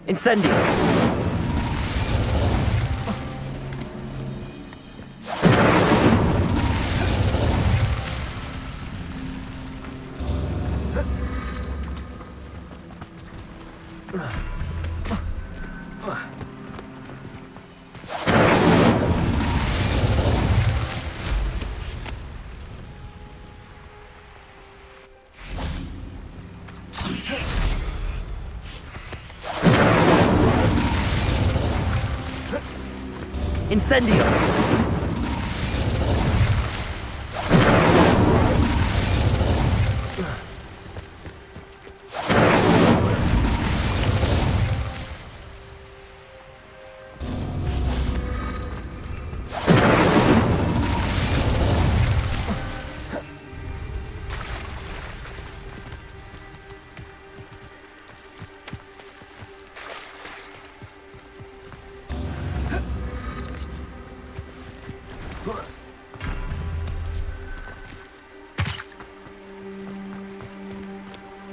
Incendio! Incendio!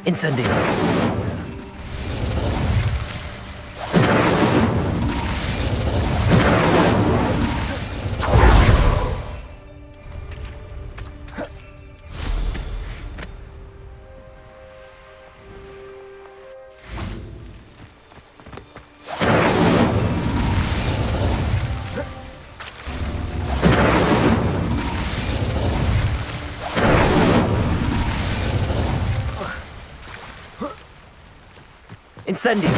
Incendio! Incendio!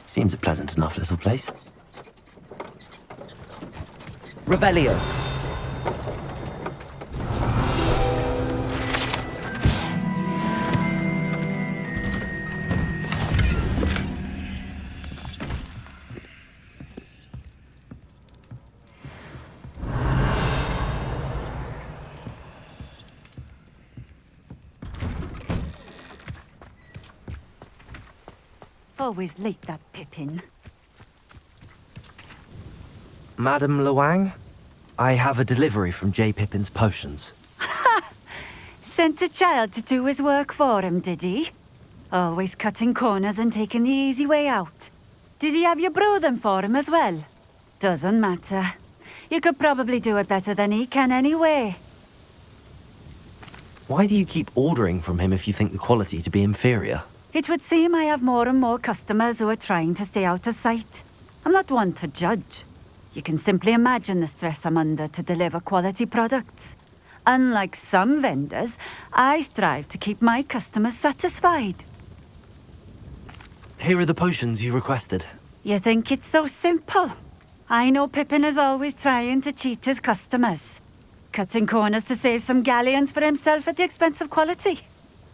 Seems a pleasant enough little place. Revelio. Always late, that Pippin. Madam Luang, I have a delivery from J. Pippin's potions. Sent a child to do his work for him, did he? Always cutting corners and taking the easy way out. Did he have you brew them for him as well? Doesn't matter. You could probably do it better than he can anyway. Why do you keep ordering from him if you think the quality to be inferior? It would seem I have more and more customers who are trying to stay out of sight. I'm not one to judge. You can simply imagine the stress I'm under to deliver quality products. Unlike some vendors, I strive to keep my customers satisfied. Here are the potions you requested. You think it's so simple? I know Pippin is always trying to cheat his customers. Cutting corners to save some galleons for himself at the expense of quality.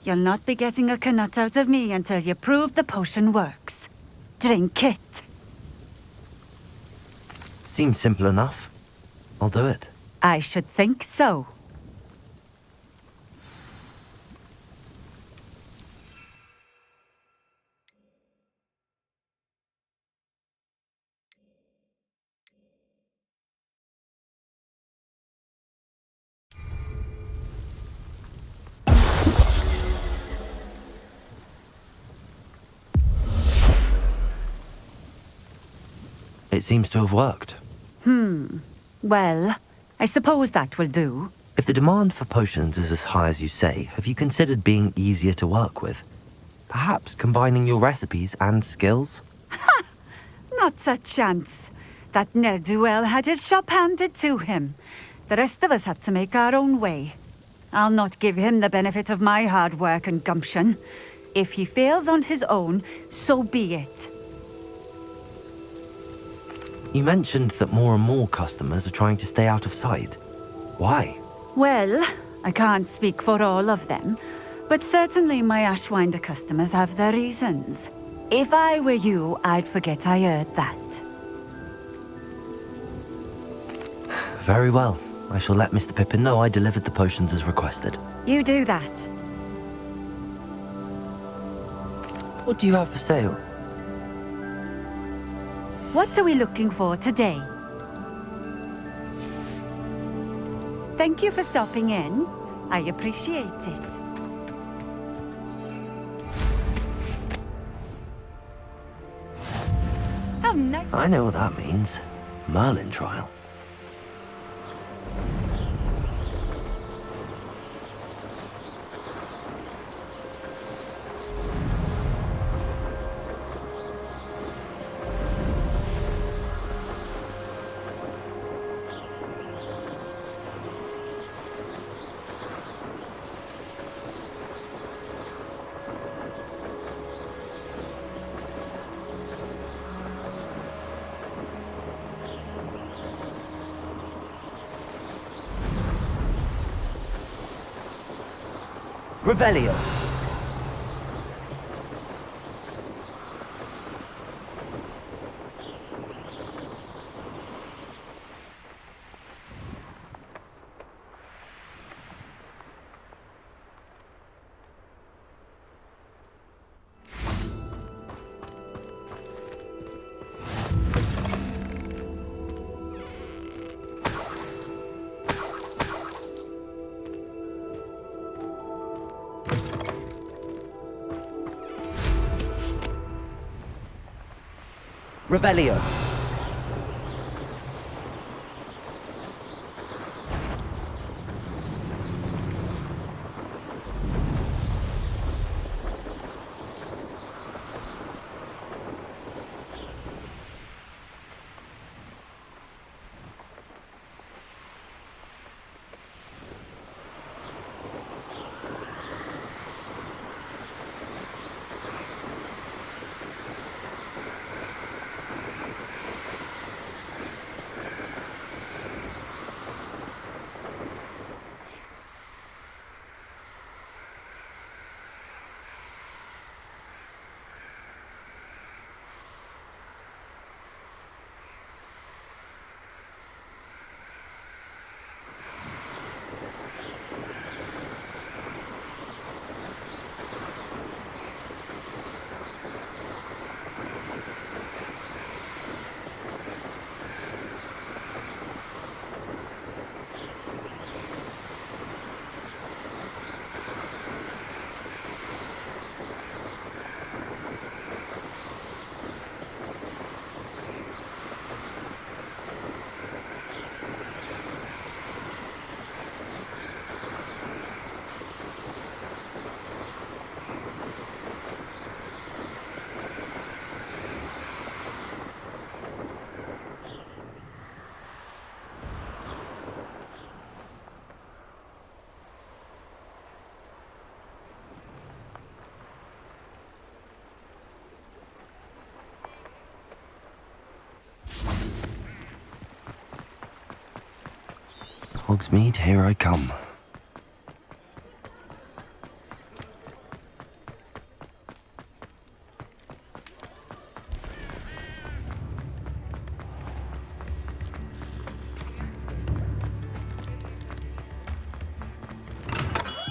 You'll not be getting a canut out of me until you prove the potion works. Drink it. Seems simple enough. I'll do it. I should think so. It seems to have worked. Well, I suppose that will do. If the demand for potions is as high as you say, have you considered being easier to work with? Perhaps combining your recipes and skills? Not a chance. That ne'er-do-well had his shop handed to him. The rest of us had to make our own way. I'll not give him the benefit of my hard work and gumption. If he fails on his own, so be it. You mentioned that more and more customers are trying to stay out of sight. Why? Well, I can't speak for all of them, but certainly my Ashwinder customers have their reasons. If I were you, I'd forget I heard that. Very well. I shall let Mr. Pippin know I delivered the potions as requested. You do that. What do you have for sale? What are we looking for today? Thank you for stopping in. I appreciate it. How nice. I know what that means. Merlin trial. Revelio. Revelio. Hogsmeade, here I come.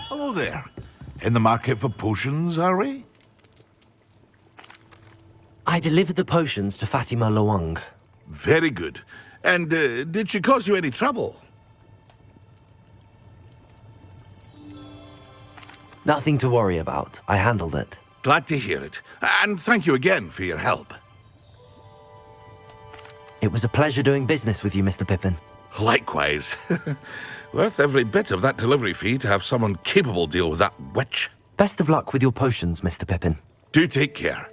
Hello there. In the market for potions, are we? I delivered the potions to Fatima Lawang. Very good. And did she cause you any trouble? Nothing to worry about. I handled it. Glad to hear it. And thank you again for your help. It was a pleasure doing business with you, Mr. Pippin. Likewise. Worth every bit of that delivery fee to have someone capable deal with that witch. Best of luck with your potions, Mr. Pippin. Do take care.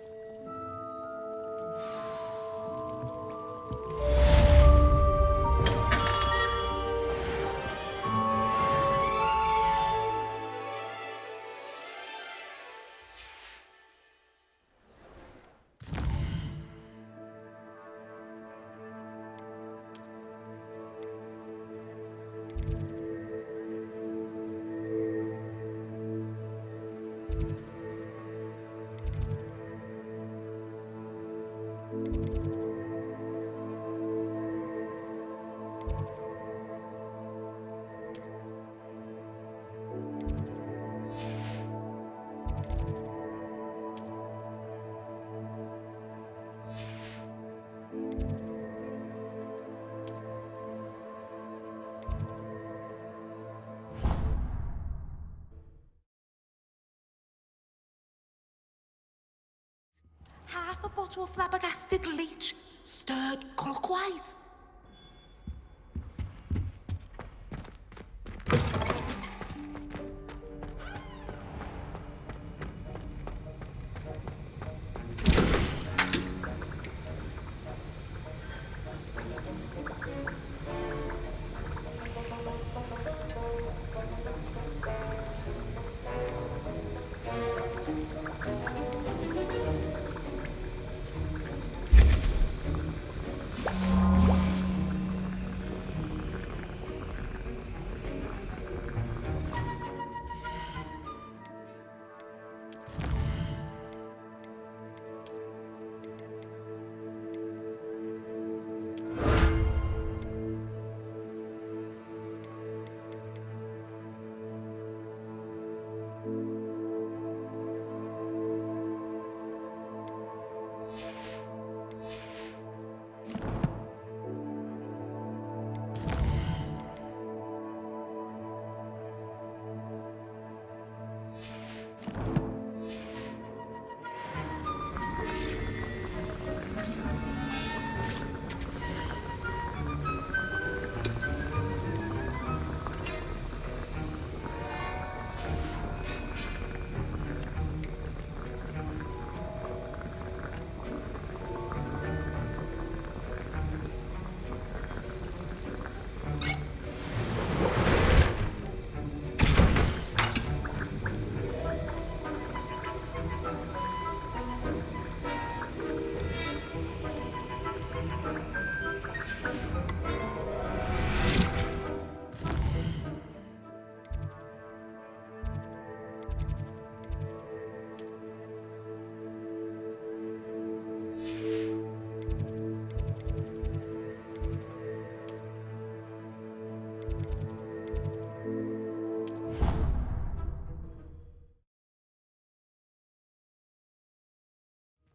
to a flabbergasted leech, stirred clockwise.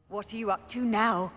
What are you up to now?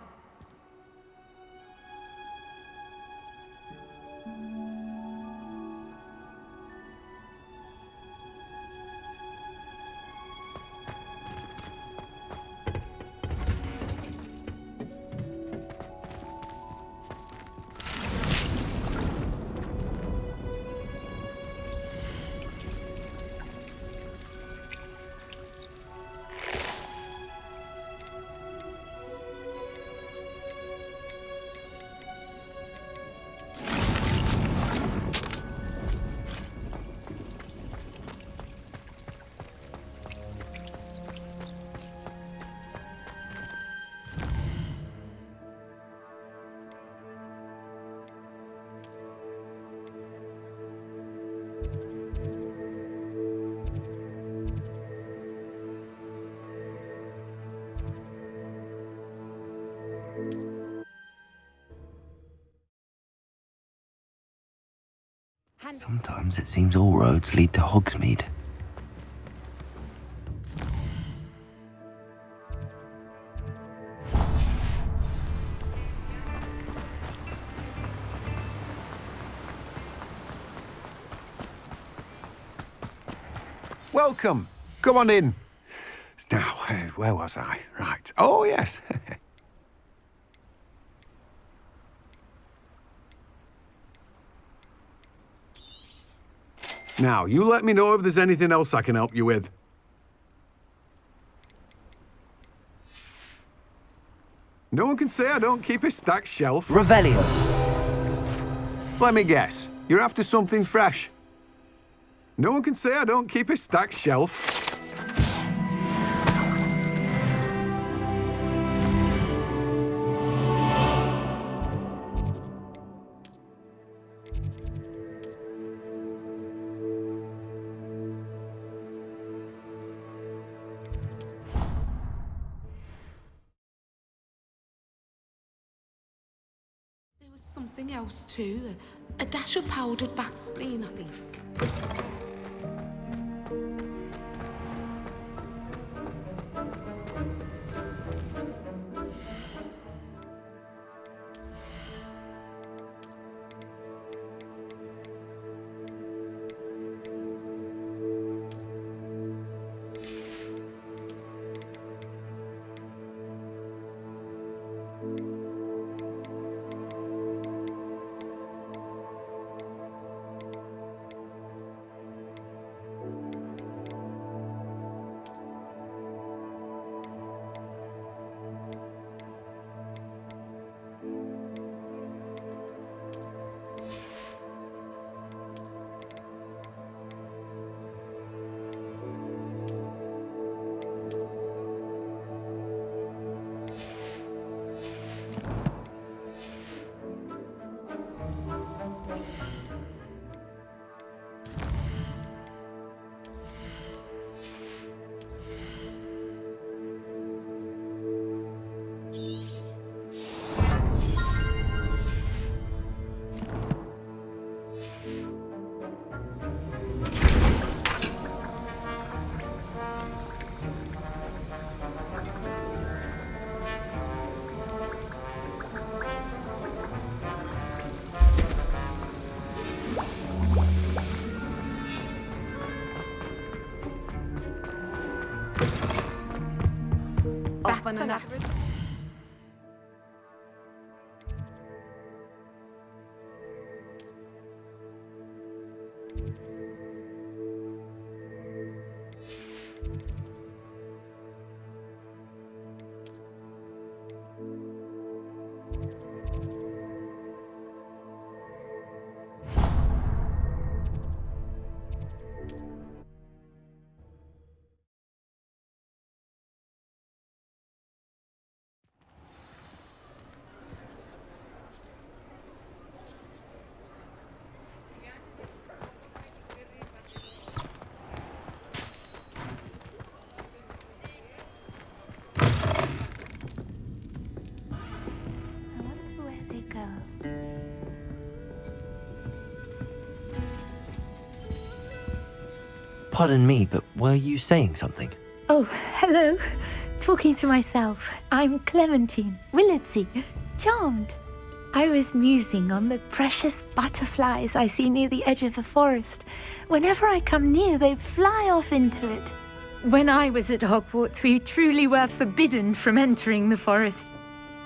Sometimes it seems all roads lead to Hogsmeade. Welcome. Come on in. Now, where was I? Right. Oh, yes. Now, you let me know if there's anything else I can help you with. No one can say I don't keep a stacked shelf. Revelio. Let me guess. You're after something fresh. No one can say I don't keep a stacked shelf. There was something else too. A dash of powdered bat spleen, I think. I wonder where they go. Pardon me, but were you saying something? Oh, hello. Talking to myself. I'm Clementine Willardsey. Charmed. I was musing on the precious butterflies I see near the edge of the forest. Whenever I come near, they fly off into it. When I was at Hogwarts, we truly were forbidden from entering the forest.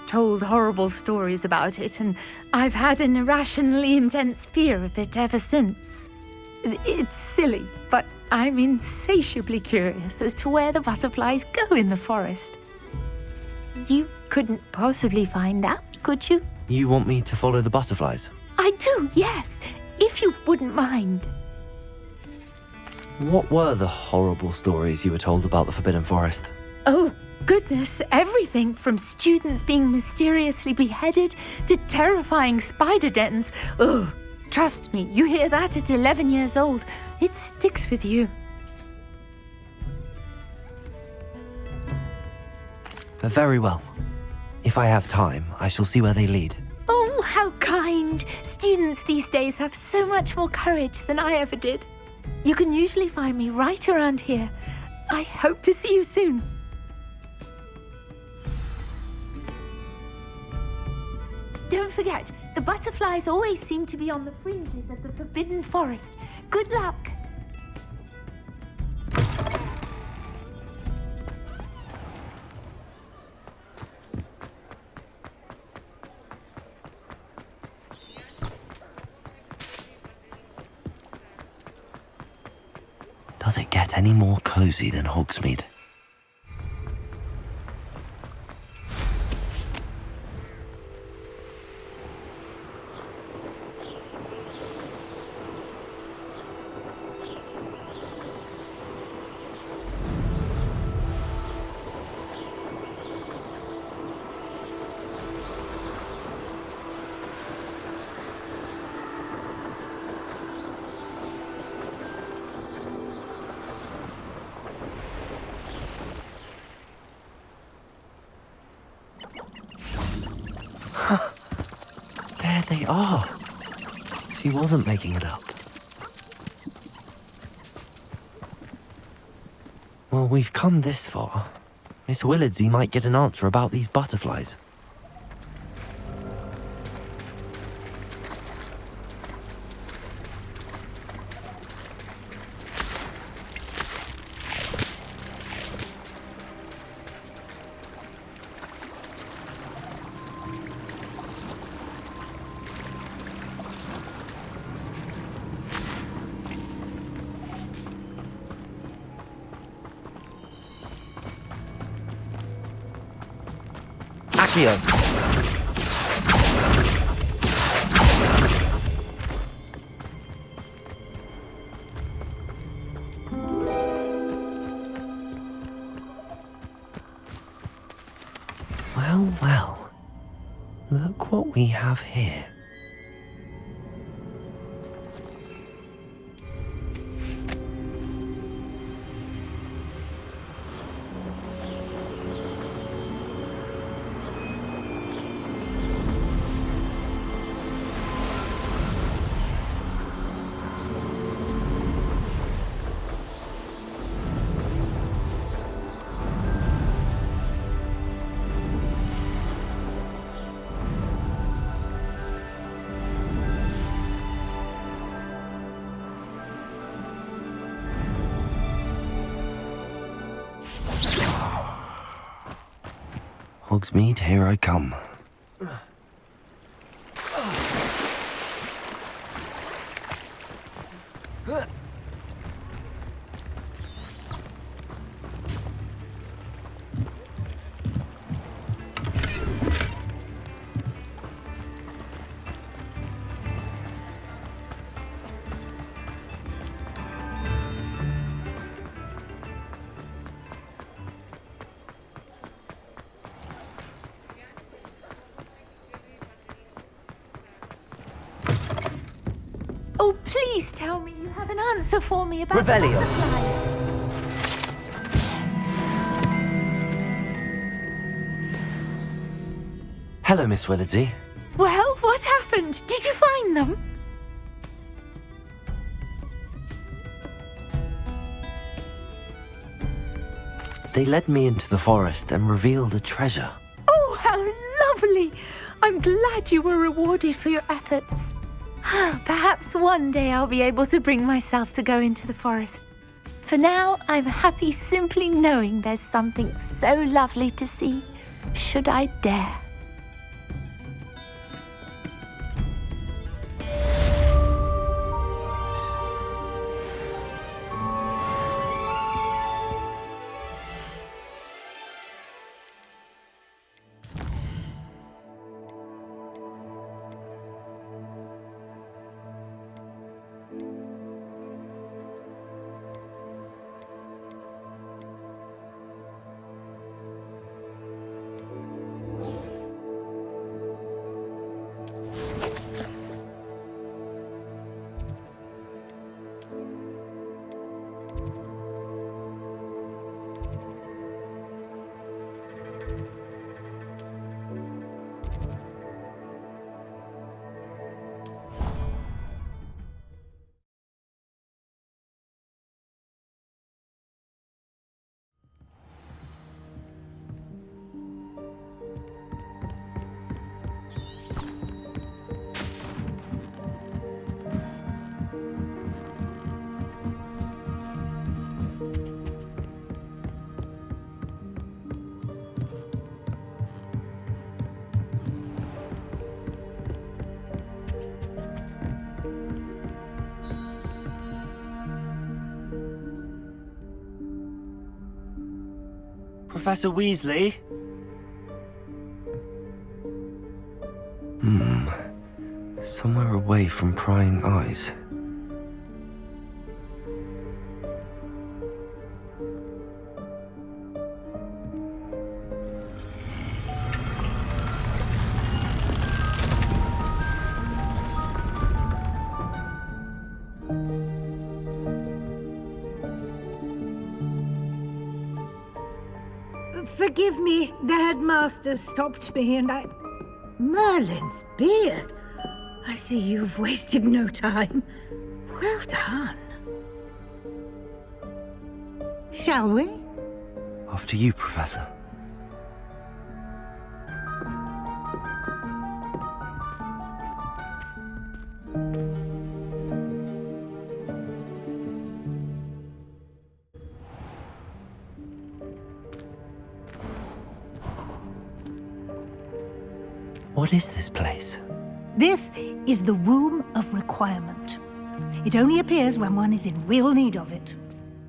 Told horrible stories about it, and I've had an irrationally intense fear of it ever since. It's silly, but I'm insatiably curious as to where the butterflies go in the forest. You couldn't possibly find out, could you? You want me to follow the butterflies? I do, yes, if you wouldn't mind. What were the horrible stories you were told about the Forbidden Forest? Oh, goodness, everything from students being mysteriously beheaded to terrifying spider dens. Oh, trust me, you hear that at 11 years old, it sticks with you. Very well. If I have time, I shall see where they lead. Oh, how kind! Students these days have so much more courage than I ever did. You can usually find me right around here. I hope to see you soon. Don't forget, the butterflies always seem to be on the fringes of the Forbidden Forest. Good luck! Does it get any more cozy than Hogsmeade? There they are. She wasn't making it up. Well, we've come this far. Miss Willardsey might get an answer about these butterflies. Accio! Well, well. Look what we have here. Hogsmeade, here I come. Oh, please tell me you have an answer for me about the Revelio. butterflies. Hello, Miss Willardsey. Well, what happened? Did you find them? They led me into the forest and revealed a treasure. Oh, how lovely! I'm glad you were rewarded for your efforts. Perhaps one day I'll be able to bring myself to go into the forest. For now, I'm happy simply knowing there's something so lovely to see, should I dare. Professor Weasley? Somewhere away from prying eyes. Forgive me, the headmaster stopped me and I... Merlin's beard! I see you've wasted no time. Well done. Shall we? After you, Professor. What is this place? This is the Room of Requirement. It only appears when one is in real need of it.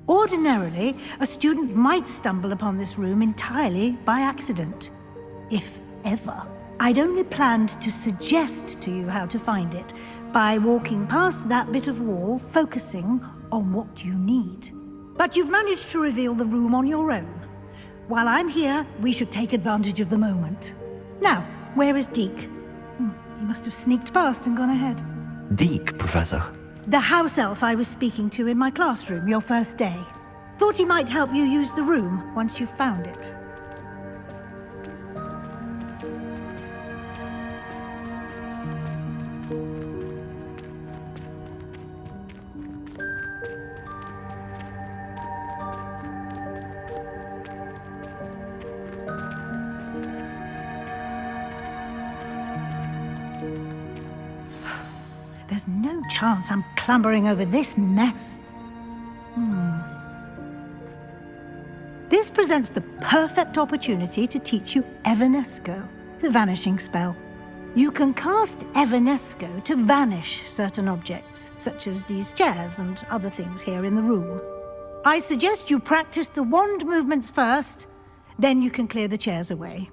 Ordinarily, a student might stumble upon this room entirely by accident, if ever. I'd only planned to suggest to you how to find it by walking past that bit of wall, focusing on what you need. But you've managed to reveal the room on your own. While I'm here, we should take advantage of the moment. Now, where is Deke? He must have sneaked past and gone ahead. Deke, Professor. The house elf I was speaking to in my classroom your first day. Thought he might help you use the room once you've found it. There's no chance I'm clambering over this mess. This This presents the perfect opportunity to teach you Evanesco, the vanishing spell. You can cast Evanesco to vanish certain objects, such as these chairs and other things here in the room. I suggest you practice the wand movements first, then you can clear the chairs away.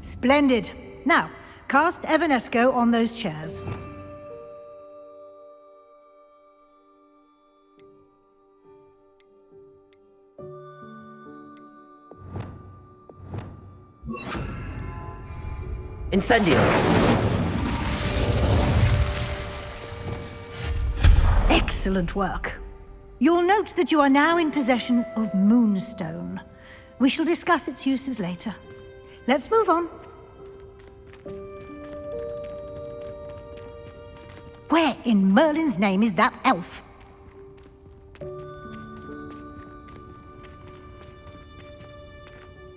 Splendid. Now, cast Evanesco on those chairs. Incendio! Excellent work. You'll note that you are now in possession of Moonstone. We shall discuss its uses later. Let's move on. Where in Merlin's name is that elf?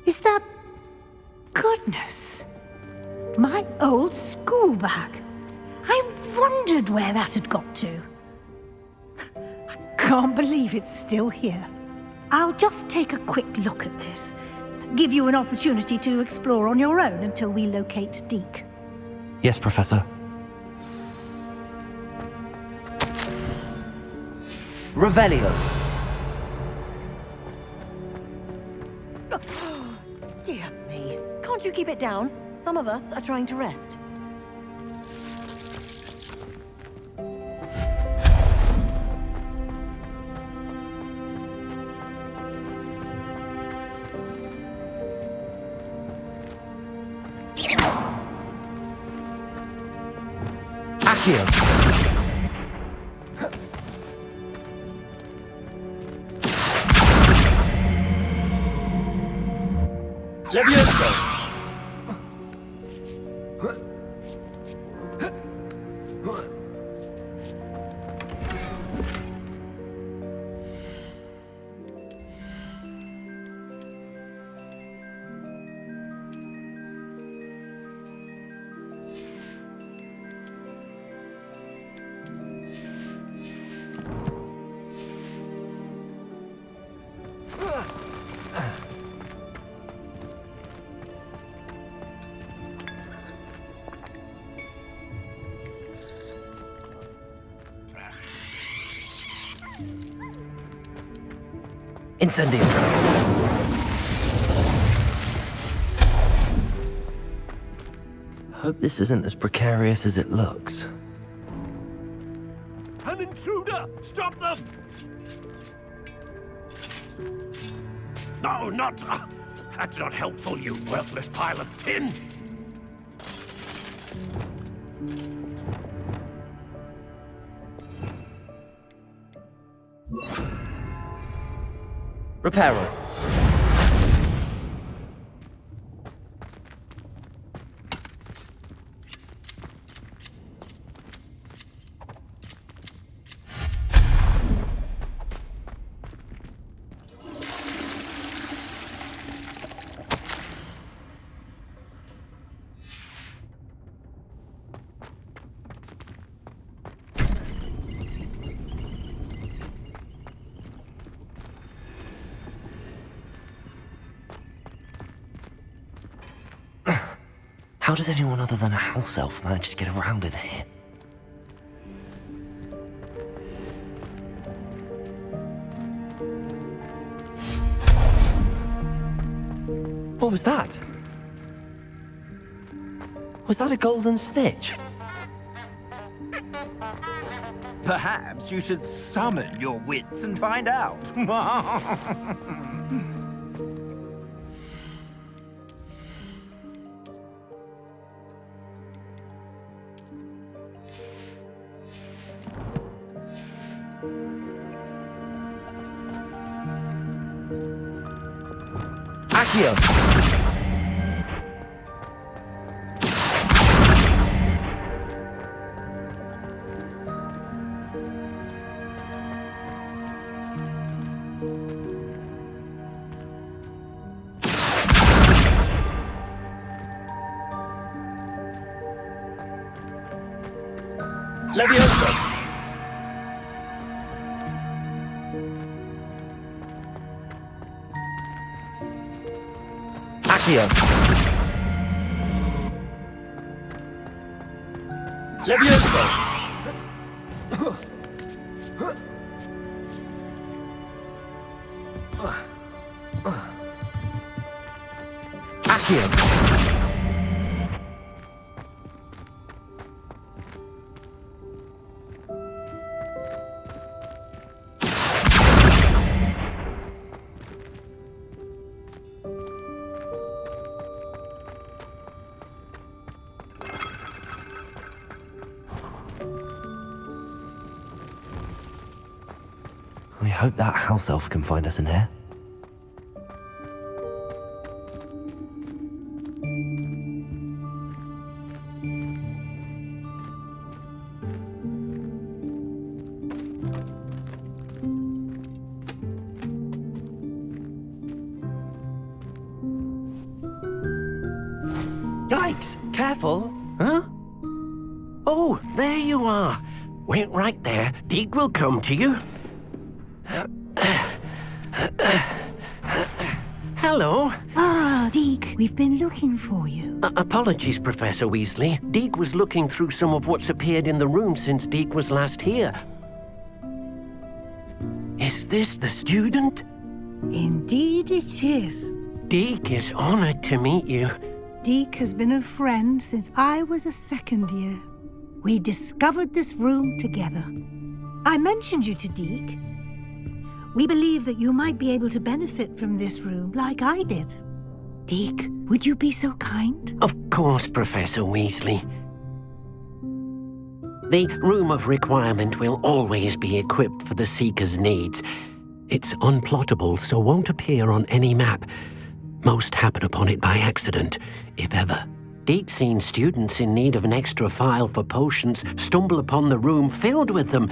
Is that... Goodness! My old school bag. I wondered where that had got to. I can't believe it's still here. I'll just take a quick look at this. Give you an opportunity to explore on your own until we locate Deke. Yes, Professor. Revelio. Dear me. Can't you keep it down? Some of us are trying to rest. Accio. Levioso. Incendio. Hope this isn't as precarious as it looks. An intruder! Stop them! No, not... that's not helpful, you worthless pile of tin! Reparo. How does anyone other than a house elf manage to get around in here? What was that? Was that a golden snitch? Perhaps you should summon your wits and find out. Accio! Levioso! Accio! Levioso! Accio! I hope that house elf can find us in here. Yikes! Careful! Huh? Oh, there you are. Wait right there. Deke will come to you. Hello. Ah, Deke, we've been looking for you. Apologies, Professor Weasley. Deke was looking through some of what's appeared in the room since Deke was last here. Is this the student? Indeed it is. Deke is honored to meet you. Deke has been a friend since I was a second year. We discovered this room together. I mentioned you to Deke. We believe that you might be able to benefit from this room like I did. Deke, would you be so kind? Of course, Professor Weasley. The Room of Requirement will always be equipped for the Seeker's needs. It's unplottable, so won't appear on any map. Most happen upon it by accident, if ever. Deke's seen students in need of an extra file for potions stumble upon the room filled with them.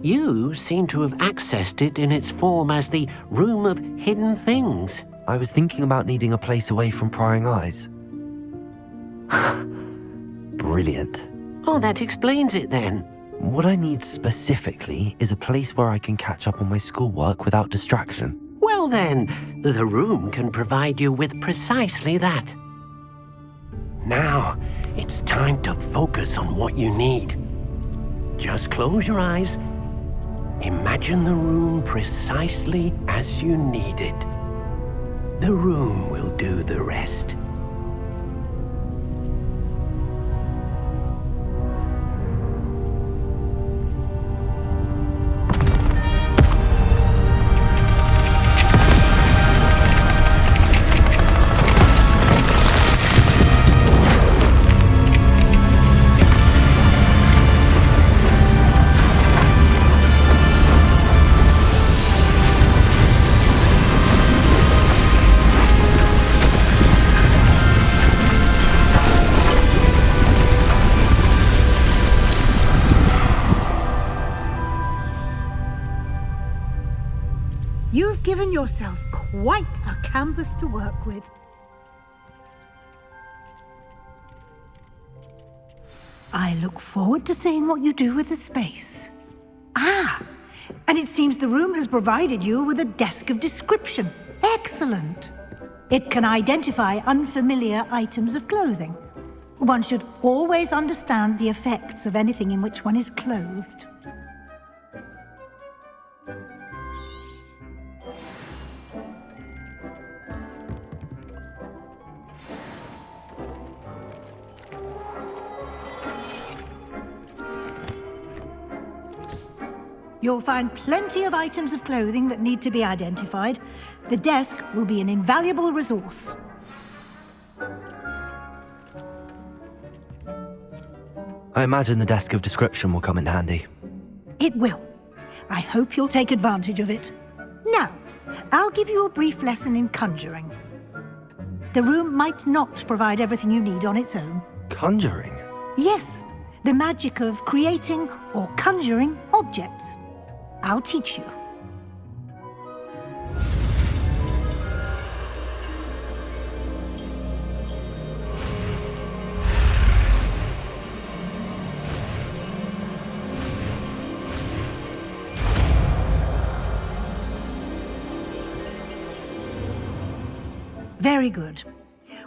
You seem to have accessed it in its form as the Room of Hidden Things. I was thinking about needing a place away from prying eyes. Brilliant. Oh, that explains it then. What I need specifically is a place where I can catch up on my schoolwork without distraction. Well then, the room can provide you with precisely that. Now, it's time to focus on what you need. Just close your eyes. Imagine the room precisely as you need it. The room will do the rest. You've given yourself quite a canvas to work with. I look forward to seeing what you do with the space. Ah, and it seems the room has provided you with a desk of description. Excellent. It can identify unfamiliar items of clothing. One should always understand the effects of anything in which one is clothed. You'll find plenty of items of clothing that need to be identified. The desk will be an invaluable resource. I imagine the desk of description will come in handy. It will. I hope you'll take advantage of it. Now, I'll give you a brief lesson in conjuring. The room might not provide everything you need on its own. Conjuring? Yes, the magic of creating or conjuring objects. I'll teach you. Very good.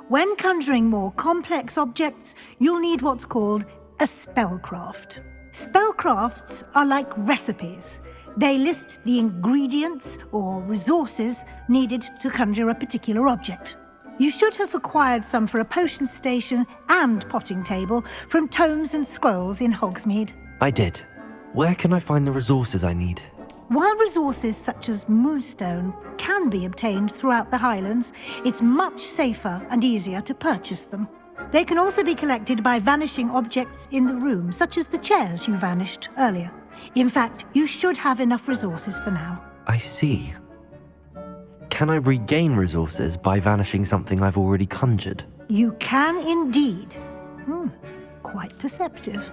When conjuring more complex objects, you'll need what's called a spellcraft. Spellcrafts are like recipes. They list the ingredients or resources needed to conjure a particular object. You should have acquired some for a potion station and potting table from tomes and scrolls in Hogsmeade. I did. Where can I find the resources I need? While resources such as moonstone can be obtained throughout the Highlands, it's much safer and easier to purchase them. They can also be collected by vanishing objects in the room, such as the chairs you vanished earlier. In fact, you should have enough resources for now. I see. Can I regain resources by vanishing something I've already conjured? You can indeed. Quite perceptive.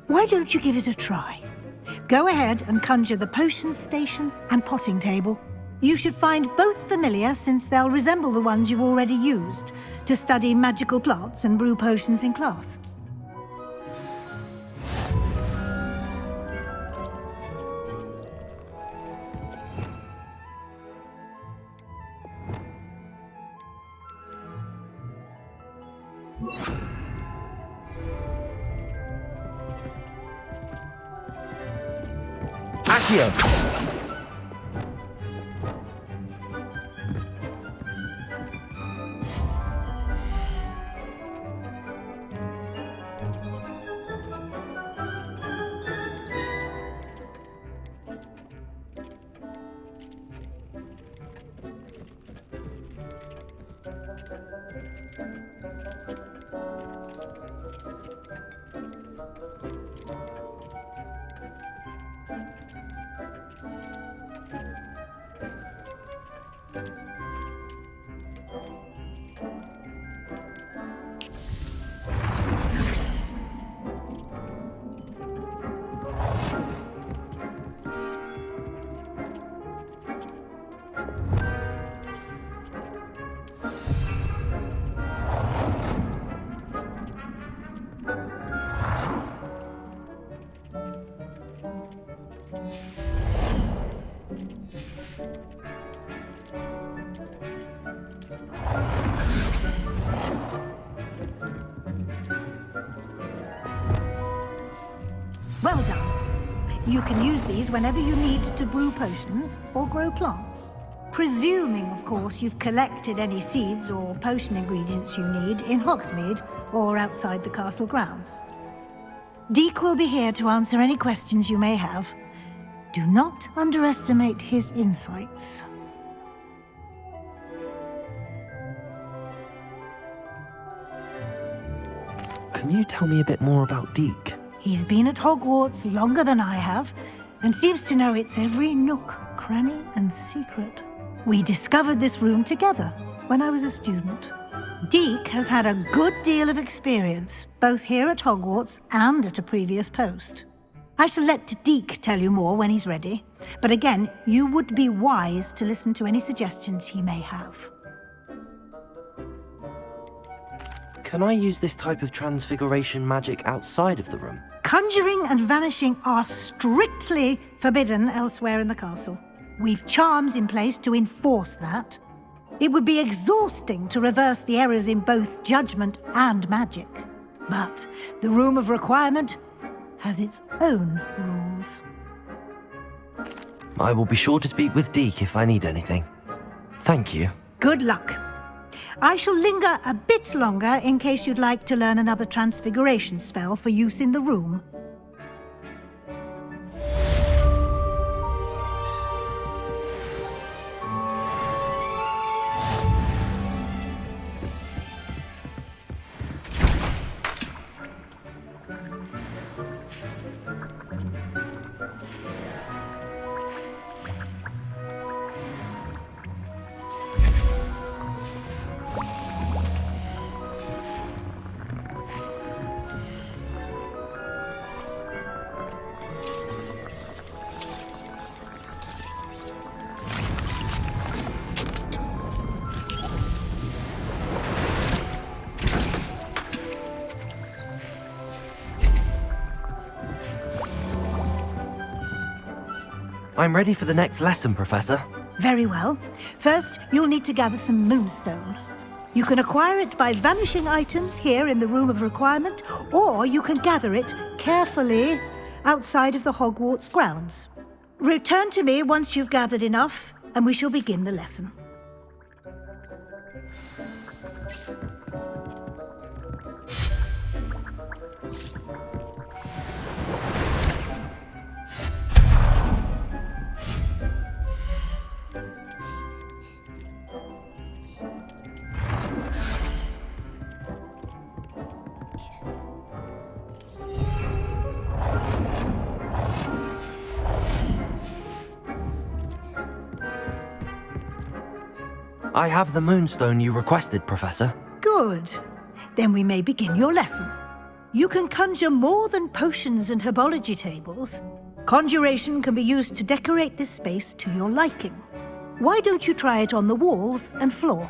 Why don't you give it a try? Go ahead and conjure the potion station and potting table. You should find both familiar, since they'll resemble the ones you've already used to study magical plants and brew potions in class. Accio! Well done. You can use these whenever you need to brew potions or grow plants. Presuming, of course, you've collected any seeds or potion ingredients you need in Hogsmeade or outside the castle grounds. Deek will be here to answer any questions you may have. Do not underestimate his insights. Can you tell me a bit more about Deek? He's been at Hogwarts longer than I have, and seems to know its every nook, cranny, and secret. We discovered this room together when I was a student. Deek has had a good deal of experience, both here at Hogwarts and at a previous post. I shall let Deek tell you more when he's ready, but again, you would be wise to listen to any suggestions he may have. Can I use this type of transfiguration magic outside of the room? Conjuring and vanishing are strictly forbidden elsewhere in the castle. We've charms in place to enforce that. It would be exhausting to reverse the errors in both judgment and magic. But the Room of Requirement has its own rules. I will be sure to speak with Deek if I need anything. Thank you. Good luck. I shall linger a bit longer in case you'd like to learn another transfiguration spell for use in the room. I'm ready for the next lesson, Professor. Very well. First, you'll need to gather some moonstone. You can acquire it by vanishing items here in the Room of Requirement, or you can gather it carefully outside of the Hogwarts grounds. Return to me once you've gathered enough, and we shall begin the lesson. I have the moonstone you requested, Professor. Good. Then we may begin your lesson. You can conjure more than potions and herbology tables. Conjuration can be used to decorate this space to your liking. Why don't you try it on the walls and floor?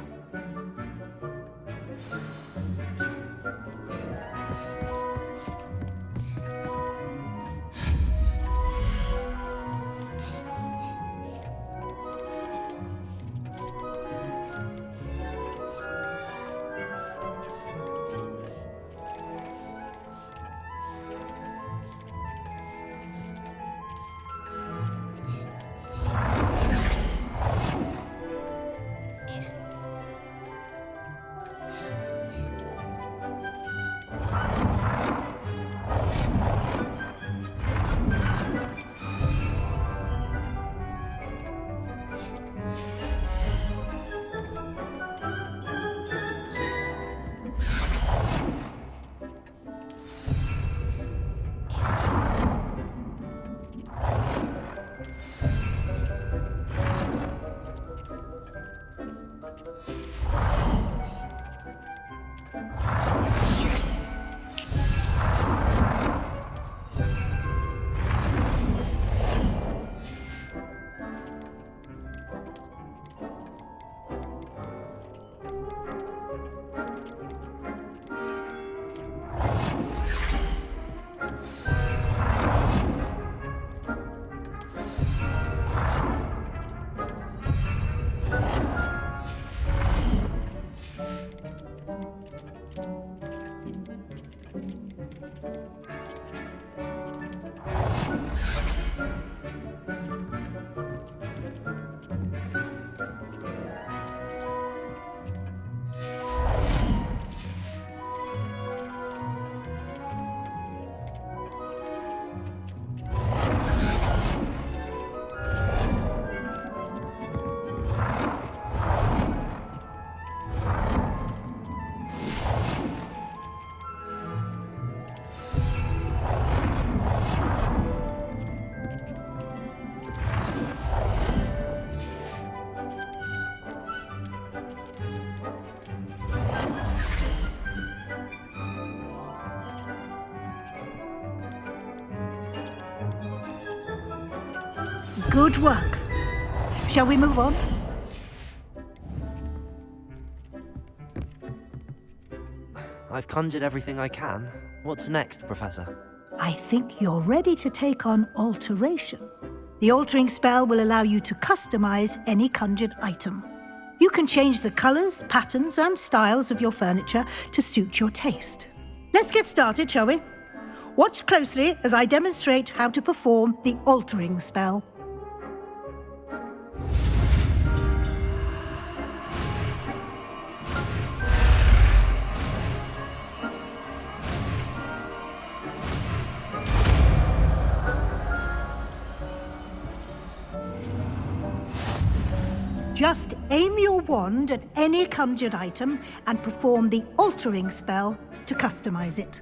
Good work. Shall we move on? I've conjured everything I can. What's next, Professor? I think you're ready to take on alteration. The altering spell will allow you to customize any conjured item. You can change the colors, patterns, and styles of your furniture to suit your taste. Let's get started, shall we? Watch closely as I demonstrate how to perform the altering spell. Just aim your wand at any conjured item and perform the altering spell to customize it.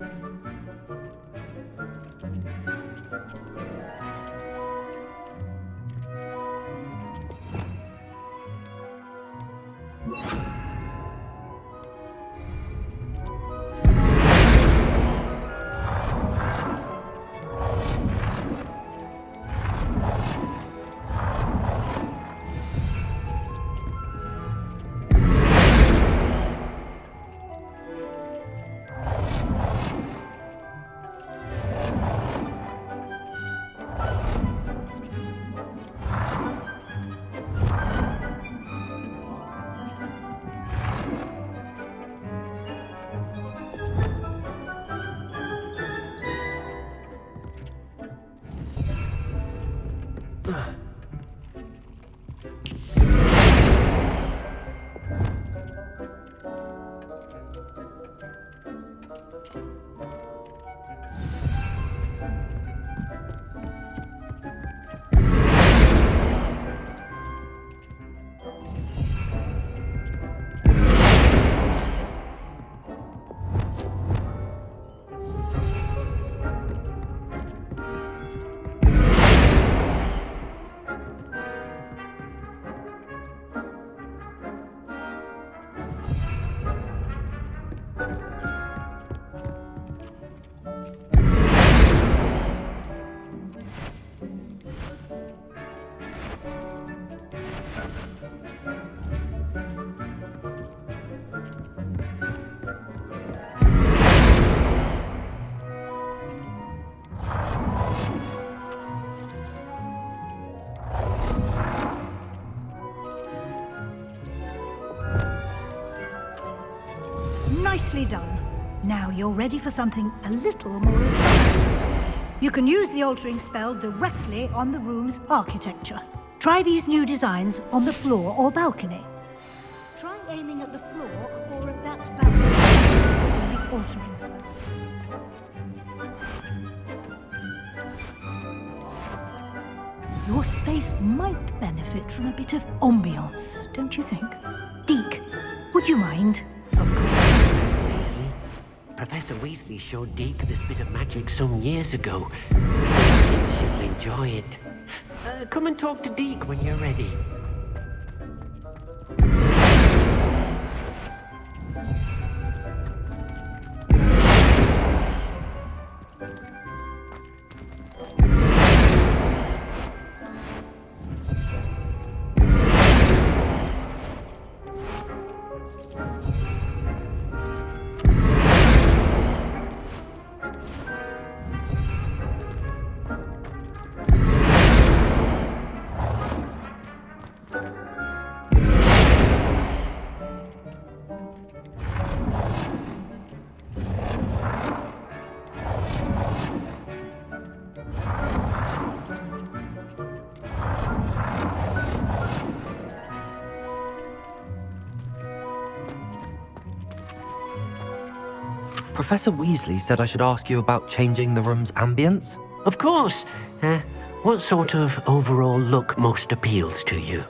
Nicely done. Now you're ready for something a little more advanced. You can use the altering spell directly on the room's architecture. Try these new designs on the floor or balcony. Try aiming at the floor or at that balcony using the altering spell. Your space might benefit from a bit of ambiance, don't you think? Deke, would you mind? Professor Weasley showed Deke this bit of magic some years ago. I think she'll enjoy it. Come and talk to Deke when you're ready. Professor Weasley said I should ask you about changing the room's ambience. Of course. What sort of overall look most appeals to you?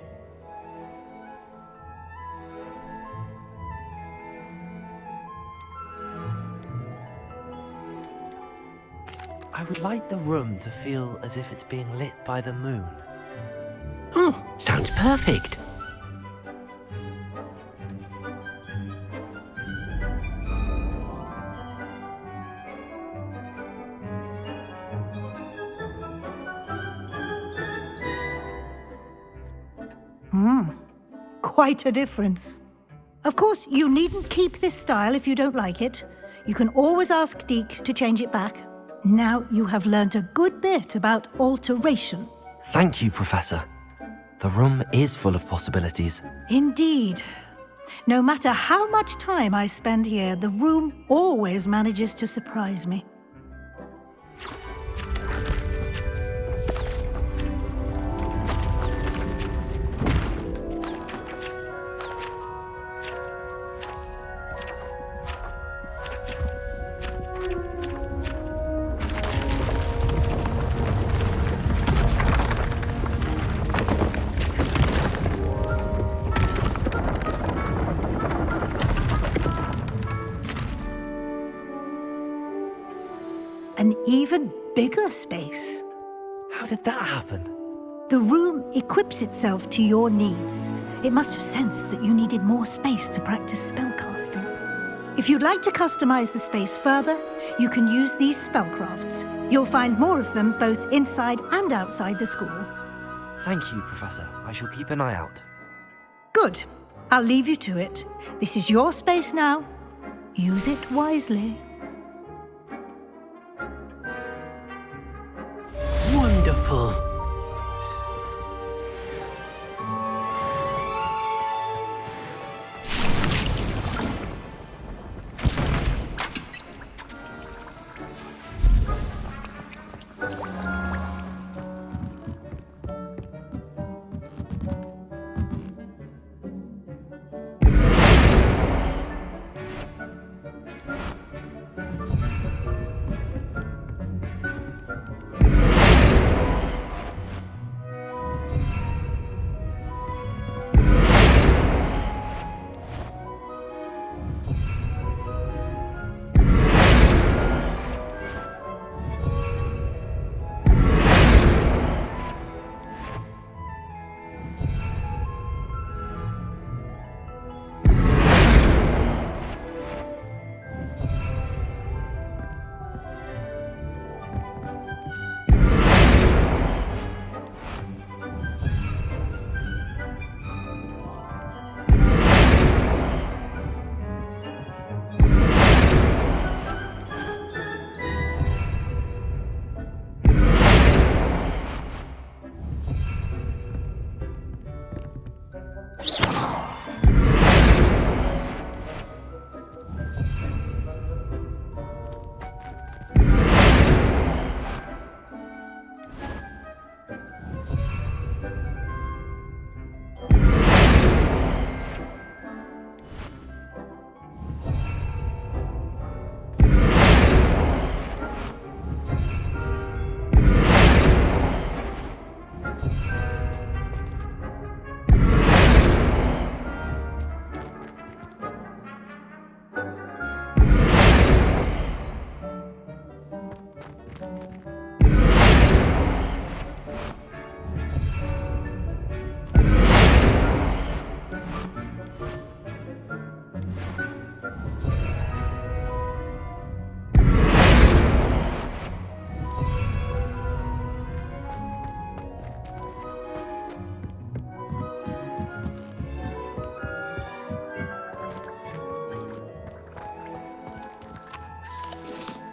I would like the room to feel as if it's being lit by the moon. Oh, sounds perfect. Quite a difference. Of course, you needn't keep this style if you don't like it. You can always ask Deke to change it back. Now you have learnt a good bit about alteration. Thank you, Professor. The room is full of possibilities. Indeed. No matter how much time I spend here, the room always manages to surprise me. An even bigger space. How did that happen? The room equips itself to your needs. It must have sensed that you needed more space to practice spellcasting. If you'd like to customize the space further, you can use these spellcrafts. You'll find more of them both inside and outside the school. Thank you, Professor. I shall keep an eye out. Good. I'll leave you to it. This is your space now. Use it wisely. Wonderful.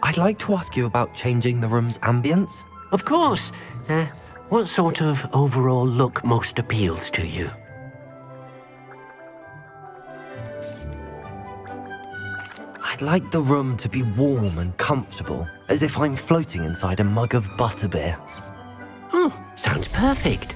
I'd like to ask you about changing the room's ambience. Of course. What sort of overall look most appeals to you? I'd like the room to be warm and comfortable, as if I'm floating inside a mug of butterbeer. Oh, sounds perfect.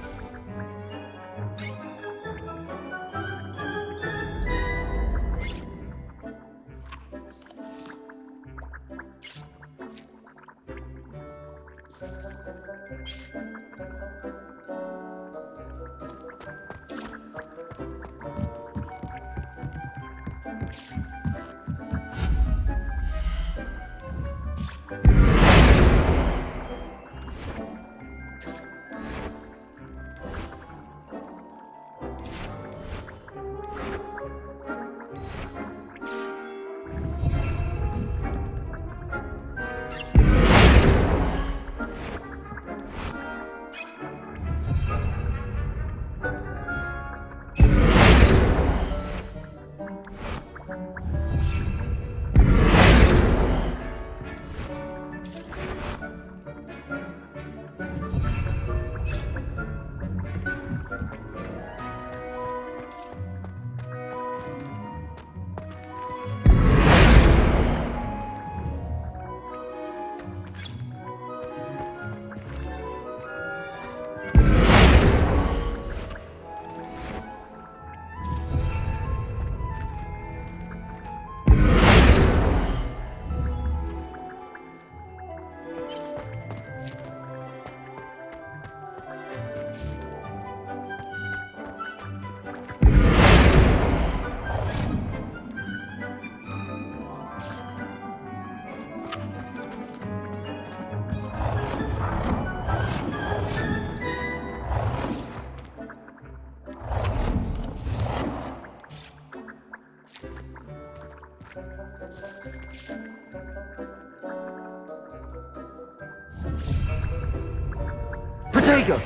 Protego!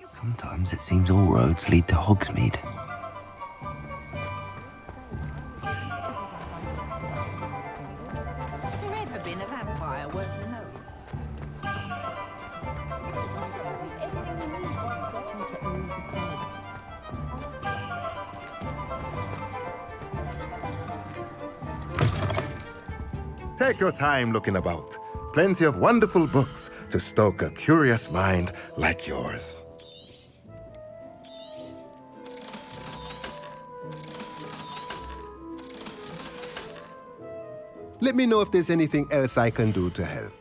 Sometimes it seems all roads lead to Hogsmeade. Forever been a vampire worth the knowing. Take your time looking about. Plenty of wonderful books to stoke a curious mind like yours. Let me know if there's anything else I can do to help.